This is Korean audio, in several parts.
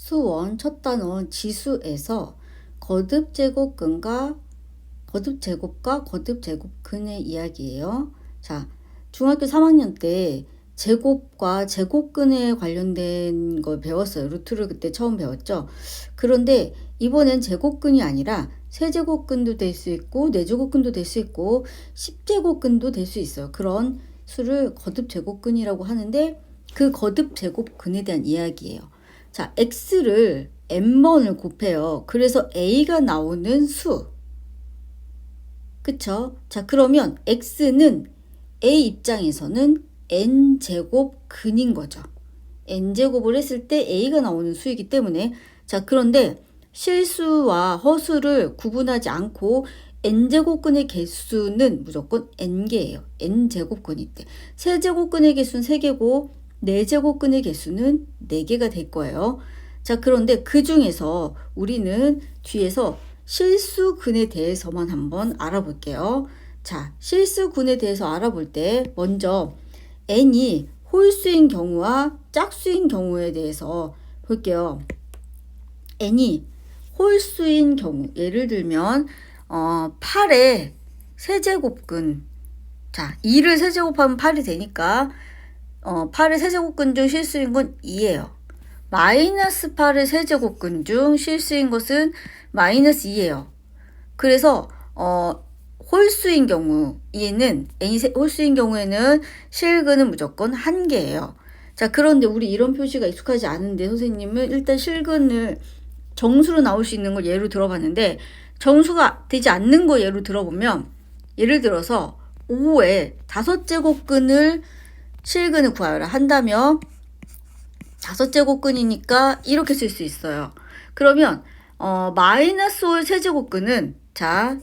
수원 첫 단원 지수에서 거듭제곱과 거듭제곱근의 이야기예요. 자, 중학교 3학년 때 제곱과 제곱근에 관련된 걸 배웠어요. 루트를 그때 처음 배웠죠. 그런데 이번엔 제곱근이 아니라 세제곱근도 될 수 있고 네제곱근도 될 수 있고 10제곱근도 될 수 있어요. 그런 수를 거듭제곱근이라고 하는데 그 거듭제곱근에 대한 이야기예요. 자, x를 n번을 곱해요. 그래서 a가 나오는 수. 그쵸? 자, 그러면 x는 a 입장에서는 n제곱 근인 거죠. n제곱을 했을 때 a가 나오는 수이기 때문에, 자, 그런데 실수와 허수를 구분하지 않고 n제곱근의 개수는 무조건 n개예요. n제곱근일 때. 세제곱근의 개수는 3개고 네제곱근의 개수는 4개가 될 거예요. 자, 그런데 그 중에서 우리는 뒤에서 실수근에 대해서만 한번 알아볼게요. 자, 실수근에 대해서 알아볼 때 먼저 n이 홀수인 경우와 짝수인 경우에 대해서 볼게요. n이 홀수인 경우, 예를 들면 8의 세제곱근, 자, 2를 세제곱하면 8이 되니까 8의 세제곱근 중 실수인 건 2예요. 마이너스 8의 세제곱근 중 실수인 것은 마이너스 2예요. 그래서 홀수인 경우, 얘는 n이 홀수인 경우에는 실근은 무조건 1개예요. 자, 그런데 우리 이런 표시가 익숙하지 않은데 선생님은 일단 실근을 정수로 나올 수 있는 걸 예로 들어봤는데, 정수가 되지 않는 거 예로 들어보면, 예를 들어서 5의 5제곱근을 실근을 구하라 한다면 5제곱근이니까 이렇게 쓸 수 있어요. 그러면 마이너스 5의 세제곱근은, 자,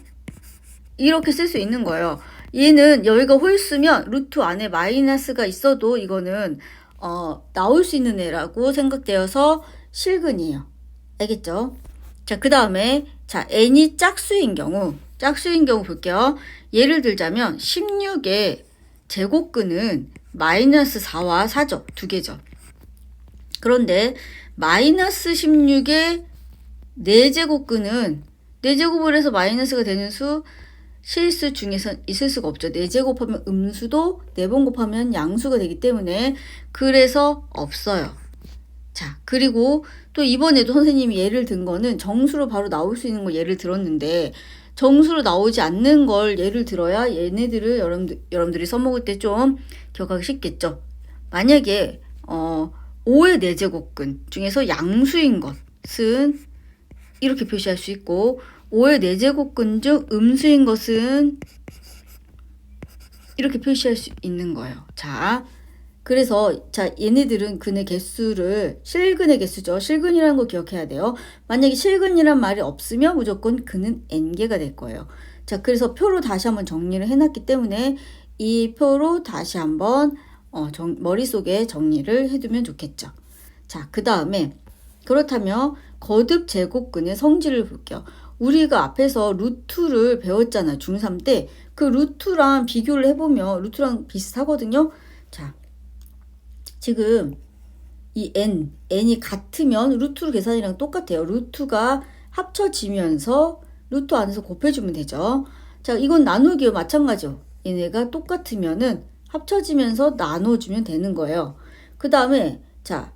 이렇게 쓸 수 있는 거예요. 얘는 여기가 홀수면 루트 안에 마이너스가 있어도 이거는 나올 수 있는 애라고 생각되어서 실근이에요. 알겠죠? 자, 그 다음에 자, n이 짝수인 경우 볼게요. 예를 들자면 16의 제곱근은 마이너스 4와 4죠. 2개죠. 그런데 마이너스 16의 4제곱근은 4제곱을 해서 마이너스가 되는 수, 실수 중에서 있을 수가 없죠. 4제곱하면 음수도 4번 곱하면 양수가 되기 때문에 그래서 없어요. 자, 그리고 또 이번에도 선생님이 예를 든 거는 정수로 바로 나올 수 있는 거 예를 들었는데, 정수로 나오지 않는 걸 예를 들어야 얘네들을 여러분들이 써먹을 때 좀 기억하기 쉽겠죠. 만약에 5의 4제곱근 중에서 양수인 것은 이렇게 표시할 수 있고, 5의 4제곱근 중 음수인 것은 이렇게 표시할 수 있는 거예요. 자, 그래서 자, 얘네들은 근의 개수를 실근의 개수죠. 실근이라는 거 기억해야 돼요. 만약에 실근이란 말이 없으면 무조건 근은 n개가 될 거예요. 자, 그래서 표로 다시 한번 정리를 해놨기 때문에 이 표로 다시 한번 머릿속에 정리를 해두면 좋겠죠. 자, 그 다음에 그렇다면 거듭 제곱근의 성질을 볼게요. 우리가 앞에서 루트를 배웠잖아요. 중3 때. 그 루트랑 비교를 해보면 루트랑 비슷하거든요. 자, 지금 이 n이 같으면 루트 계산이랑 똑같아요. 루트가 합쳐지면서 루트 안에서 곱해주면 되죠. 자, 이건 나누기요. 마찬가지요. 얘네가 똑같으면은 합쳐지면서 나눠주면 되는 거예요. 그 다음에 자,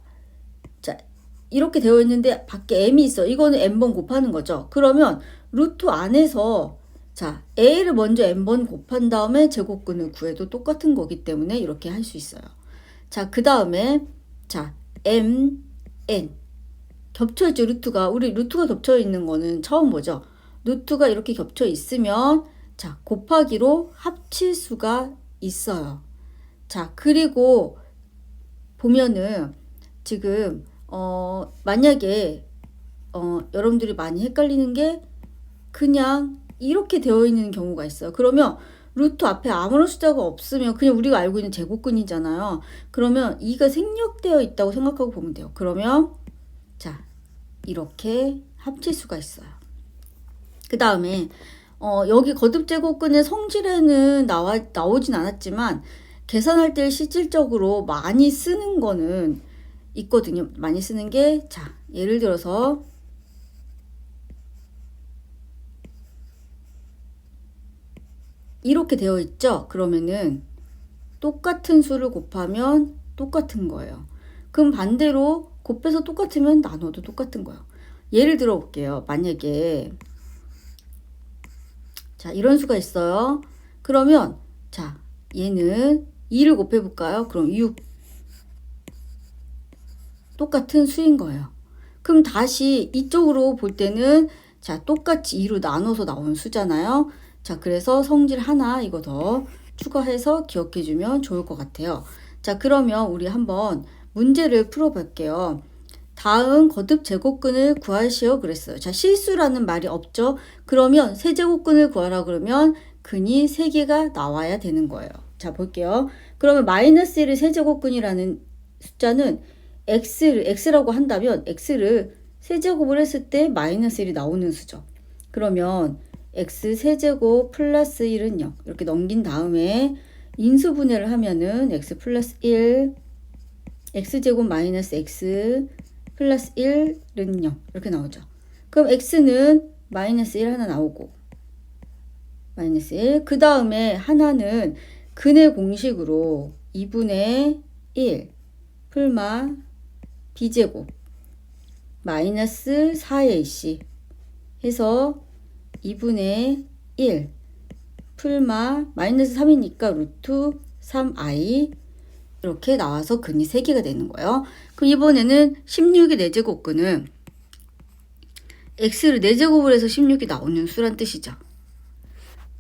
이렇게 되어 있는데 밖에 m이 있어. 이거는 n번 곱하는 거죠. 그러면 루트 안에서 자, a를 먼저 n번 곱한 다음에 제곱근을 구해도 똑같은 거기 때문에 이렇게 할 수 있어요. 자, 그 다음에 자, m, n 겹쳐있죠. 루트가. 우리 루트가 겹쳐있는 거는 처음 보죠. 루트가 이렇게 겹쳐 있으면 자, 곱하기로 합칠 수가 있어요. 자, 그리고 보면은 지금 만약에 여러분들이 많이 헷갈리는 게 그냥 이렇게 되어 있는 경우가 있어요. 그러면 루트 앞에 아무런 숫자가 없으면 그냥 우리가 알고 있는 제곱근이잖아요. 그러면 2가 생략되어 있다고 생각하고 보면 돼요. 그러면 자, 이렇게 합칠 수가 있어요. 그 다음에 여기 거듭제곱근의 성질에는 나오진 않았지만 계산할 때 실질적으로 많이 쓰는 거는 있거든요. 많이 쓰는 게, 자, 예를 들어서 이렇게 되어 있죠? 그러면은 똑같은 수를 곱하면 똑같은 거예요. 그럼 반대로 곱해서 똑같으면 나눠도 똑같은 거예요. 예를 들어 볼게요. 만약에 자, 이런 수가 있어요. 그러면 자, 얘는 2를 곱해 볼까요? 그럼 6 똑같은 수인 거예요. 그럼 다시 이쪽으로 볼 때는 자, 똑같이 2로 나눠서 나온 수잖아요. 자, 그래서 성질 하나 이거 더 추가해서 기억해 주면 좋을 것 같아요. 자, 그러면 우리 한번 문제를 풀어 볼게요. 다음 거듭 제곱근을 구하시오 그랬어요. 자, 실수라는 말이 없죠. 그러면 세제곱근을 구하라 그러면 근이 3개가 나와야 되는 거예요. 자, 볼게요. 그러면 마이너스 1의 세제곱근이라는 숫자는 x라고 한다면 x를 세제곱을 했을 때 마이너스 1이 나오는 수죠. 그러면 x 세제곱 플러스 1은 0 이렇게 넘긴 다음에 인수분해를 하면은 x 플러스 1 x제곱 마이너스 x 플러스 1은 0 이렇게 나오죠. 그럼 x는 마이너스 1 하나 나오고 마이너스 1 그 다음에 하나는 근의 공식으로 2분의 1 풀마 b제곱 마이너스 4ac 해서 2분의 1 풀마 마이너스 3이니까 루트 3i 이렇게 나와서 근이 3개가 되는 거예요. 그럼 이번에는 16의 4제곱근은 x를 4제곱을 해서 16이 나오는 수란 뜻이죠.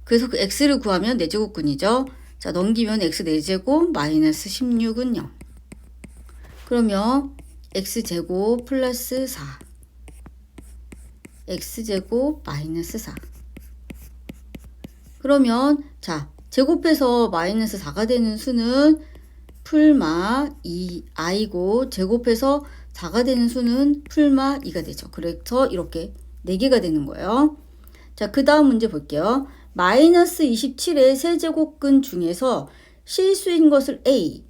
그래서 그 x를 구하면 4제곱근이죠. 자, 넘기면 x 4제곱 마이너스 16은 0. 그러면 x제곱 플러스 4 x제곱 마이너스 4 그러면 자, 제곱해서 마이너스 4가 되는 수는 풀마 2i고 제곱해서 4가 되는 수는 풀마 2가 되죠. 그래서 이렇게 4개가 되는 거예요. 자, 그 다음 문제 볼게요. 마이너스 27의 세제곱근 중에서 실수인 것을 a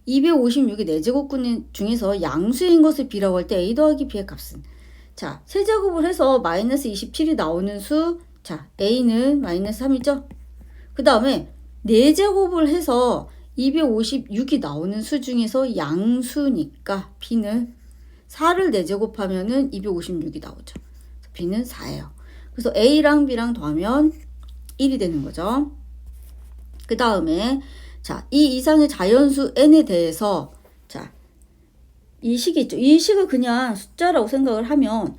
256의 4제곱근 중에서 양수인 것을 b라고 할 때 a 더하기 b의 값은 자, 세제곱을 해서 마이너스 27이 나오는 수 자, a는 마이너스 3이죠. 그 다음에 4제곱을 해서 256이 나오는 수 중에서 양수니까 b는 4를 4제곱하면은 256이 나오죠. b는 4예요. 그래서 a랑 b랑 더하면 1이 되는 거죠. 그 다음에 자, 이 이상의 자연수 n에 대해서 자, 이 식이 있죠. 이 식을 그냥 숫자라고 생각을 하면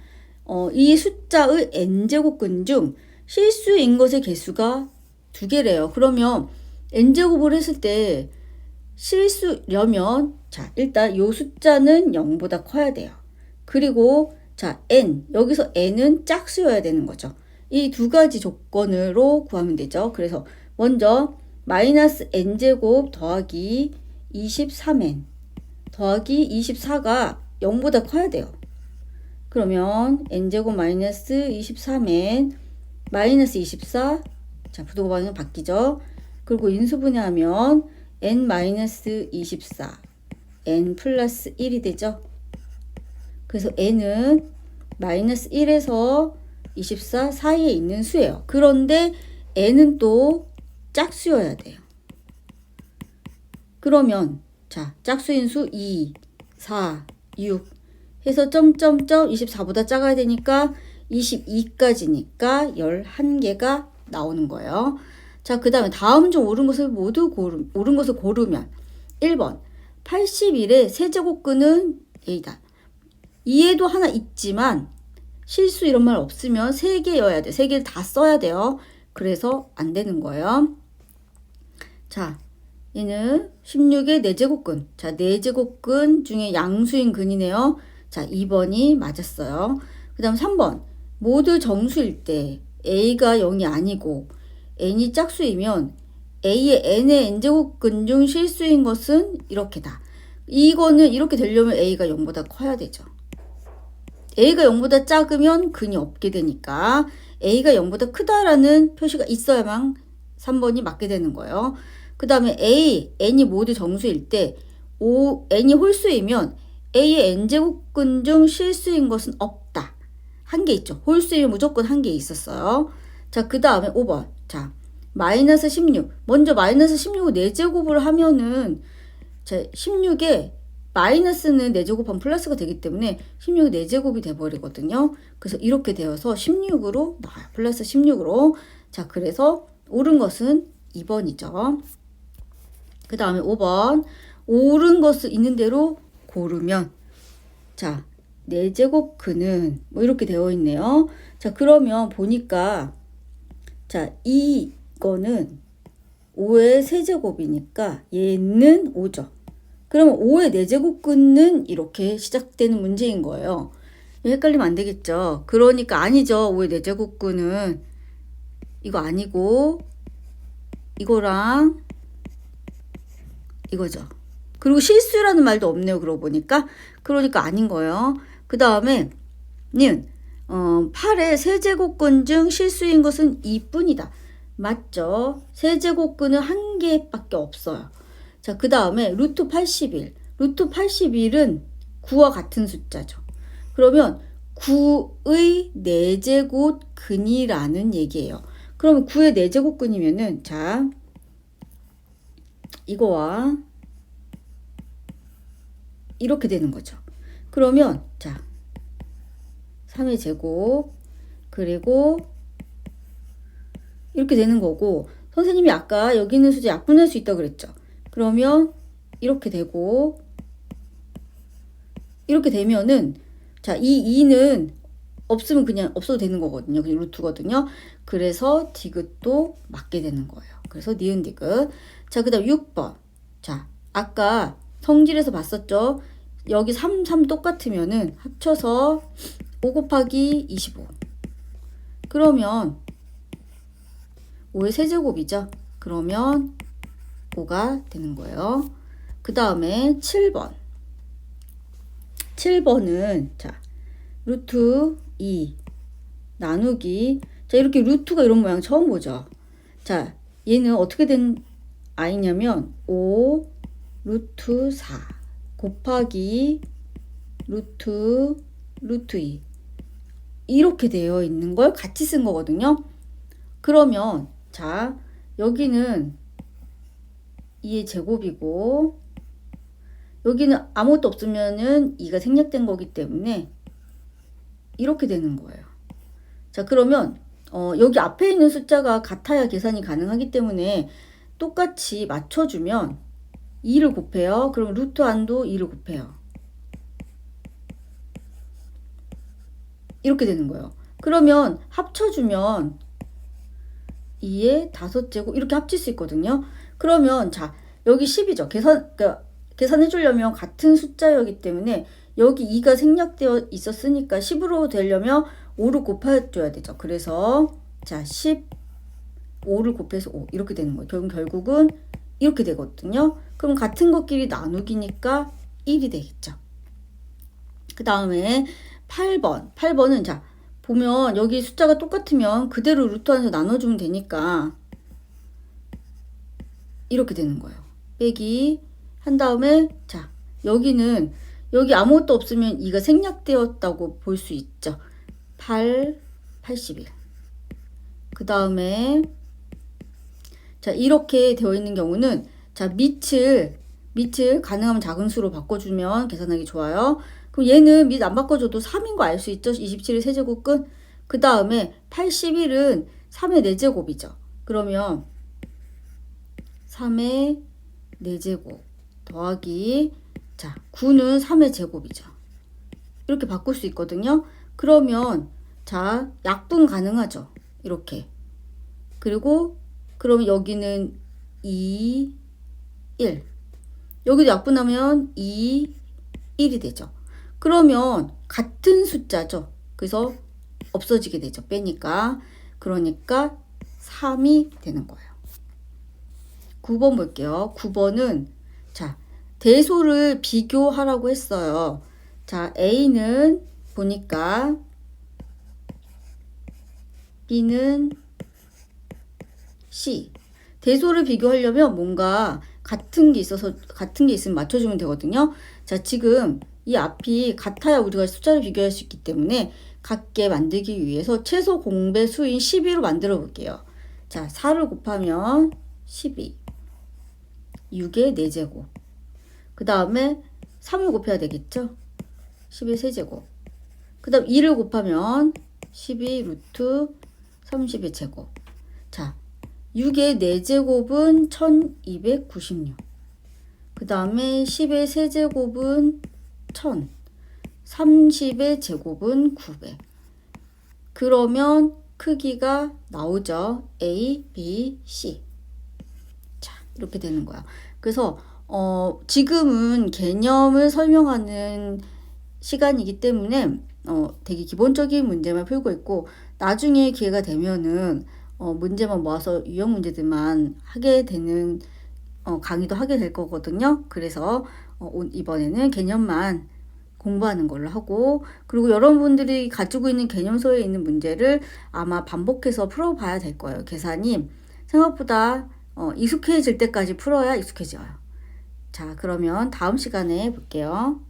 이 숫자의 n제곱근 중 실수인 것의 개수가 2개래요. 그러면 n제곱을 했을 때 실수려면 자, 일단 이 숫자는 0보다 커야 돼요. 그리고 자, n 여기서 n은 짝수여야 되는 거죠. 이 두 가지 조건으로 구하면 되죠. 그래서 먼저 마이너스 n제곱 더하기 23n 더하기 24가 0보다 커야 돼요. 그러면 n제곱 마이너스 23n 마이너스 24 자, 부등호방은 바뀌죠. 그리고 인수분해하면 n 마이너스 24 n 플러스 1이 되죠. 그래서 n은 마이너스 1에서 24 사이에 있는 수예요. 그런데 n은 또 짝수여야 돼요. 그러면 자, 짝수인 수 2, 4, 6 해서 점점점 24보다 작아야 되니까 22까지니까 11개가 나오는 거예요. 자, 그 다음에 다음 중 옳은 것을 고르면 1번 81의 세제곱근은 A다. 이해도 하나 있지만 실수 이런 말 없으면 3개여야 돼. 3개를 다 써야 돼요. 그래서 안 되는 거예요. 자, 얘는 16의 4제곱근. 자, 4제곱근 중에 양수인 근이네요. 자, 2번이 맞았어요. 그 다음 3번. 모두 정수일 때 A가 0이 아니고 n이 짝수이면 A의 n의 n제곱근 중 실수인 것은 이렇게다. 이거는 이렇게 되려면 A가 0보다 커야 되죠. A가 0보다 작으면 근이 없게 되니까 A가 0보다 크다라는 표시가 있어야만 3번이 맞게 되는 거예요. 그 다음에 n이 모두 정수일 때 n이 홀수이면 A의 n제곱근 중 실수인 것은 없다. 한 개 있죠. 홀수이면 무조건 한 개 있었어요. 자, 그 다음에 5번. 자, 마이너스 16. 먼저 마이너스 16을 4제곱을 하면은, 자, 16에 마이너스는 4제곱하면 플러스가 되기 때문에 16이 4제곱이 돼버리거든요. 그래서 이렇게 되어서 16으로 나와요. 플러스 16으로. 자, 그래서 옳은 것은 2번이죠. 그 다음에 5번. 옳은 것을 있는 대로 고르면, 자, 4제곱 근은 뭐 이렇게 되어 있네요. 자, 그러면 보니까, 자, 이거는 5의 세제곱이니까 얘는 5죠. 그러면 5의 4제곱 근은 이렇게 시작되는 문제인 거예요. 헷갈리면 안 되겠죠. 그러니까 아니죠. 5의 4제곱 근은 이거 아니고 이거랑 이거죠. 그리고 실수라는 말도 없네요. 그러고 보니까. 그러니까 아닌 거예요. 그 다음에 는 8의 세제곱근 중 실수인 것은 2뿐이다. 맞죠? 세제곱근은 한 개밖에 없어요. 자, 그 다음에 루트 81. 루트 81은 9와 같은 숫자죠. 그러면 9의 4제곱근이라는 얘기예요. 그러면 9의 4제곱근이면은, 자, 이거와 이렇게 되는 거죠. 그러면, 자, 3의 제곱, 그리고 이렇게 되는 거고, 선생님이 아까 여기 있는 숫자 약분할 수 있다고 그랬죠. 그러면 이렇게 되고, 이렇게 되면은, 자, 이 2는 없으면 그냥 없어도 되는 거거든요. 그냥 루트거든요. 그래서 디귿도 맞게 되는 거예요. 그래서 니은 디귿. 자, 그 다음 6번. 자, 아까 성질에서 봤었죠. 여기 3, 3 똑같으면은 합쳐서 5 곱하기 25. 그러면 5의 세제곱이죠. 그러면 5가 되는 거예요. 그 다음에 7번. 7번은 자, 루트 2 나누기. 자, 이렇게 루트가 이런 모양 처음 보죠. 자, 얘는 어떻게 된 아이냐면 5 루트 4 곱하기 루트 2 이렇게 되어 있는 걸 같이 쓴 거거든요. 그러면 자, 여기는 2의 제곱이고 여기는 아무것도 없으면은 2가 생략된 거기 때문에 이렇게 되는 거예요. 자, 그러면 여기 앞에 있는 숫자가 같아야 계산이 가능하기 때문에 똑같이 맞춰주면 2를 곱해요. 그럼 루트 안도 2를 곱해요. 이렇게 되는 거예요. 그러면 합쳐주면 2의 5제곱 이렇게 합칠 수 있거든요. 그러면 자, 여기 10이죠. 계산해 주려면 같은 숫자였기 때문에 여기 2가 생략되어 있었으니까 10으로 되려면 5를 곱해줘야 되죠. 그래서 자, 5를 곱해서 5 이렇게 되는 거예요. 결국은 이렇게 되거든요. 그럼 같은 것끼리 나누기니까 1이 되겠죠. 그 다음에 8번. 8번은 자, 보면 여기 숫자가 똑같으면 그대로 루트 안에서 나눠주면 되니까 이렇게 되는 거예요. 빼기 한 다음에 자, 여기는 여기 아무것도 없으면 2가 생략되었다고 볼 수 있죠. 81. 그 다음에 자, 이렇게 되어 있는 경우는 자, 밑을 가능하면 작은 수로 바꿔주면 계산하기 좋아요. 그럼 얘는 밑 안 바꿔줘도 3인 거 알 수 있죠? 27의 세제곱근. 그 다음에 81은 3의 4제곱이죠. 그러면 3의 4제곱 더하기 자, 9는 3의 제곱이죠. 이렇게 바꿀 수 있거든요. 그러면 자, 약분 가능하죠. 이렇게. 그리고 그러면 여기는 2, 1. 여기도 약분하면 2, 1이 되죠. 그러면 같은 숫자죠. 그래서 없어지게 되죠. 빼니까. 그러니까 3이 되는 거예요. 9번 볼게요. 9번은 자, 대소를 비교하라고 했어요. 자, A는 보니까 B는 C. 대소를 비교하려면 뭔가 같은 게 있으면 맞춰주면 되거든요. 자, 지금 이 앞이 같아야 우리가 숫자를 비교할 수 있기 때문에 같게 만들기 위해서 최소 공배 수인 12로 만들어 볼게요. 자, 4를 곱하면 12. 6의 4제곱. 그 다음에 3을 곱해야 되겠죠? 10의 세제곱. 그 다음 2를 곱하면 12 루트 30의 제곱. 자, 6의 4제곱은 1296. 그 다음에 10의 세제곱은 1000. 30의 제곱은 900. 그러면 크기가 나오죠. A, B, C. 자, 이렇게 되는 거야. 그래서 지금은 개념을 설명하는 시간이기 때문에 되게 기본적인 문제만 풀고 있고, 나중에 기회가 되면은 문제만 모아서 유형 문제들만 하게 되는 강의도 하게 될 거거든요. 그래서 이번에는 개념만 공부하는 걸로 하고, 그리고 여러분들이 가지고 있는 개념서에 있는 문제를 아마 반복해서 풀어봐야 될 거예요. 계산이 생각보다 익숙해질 때까지 풀어야 익숙해져요. 자, 그러면 다음 시간에 볼게요.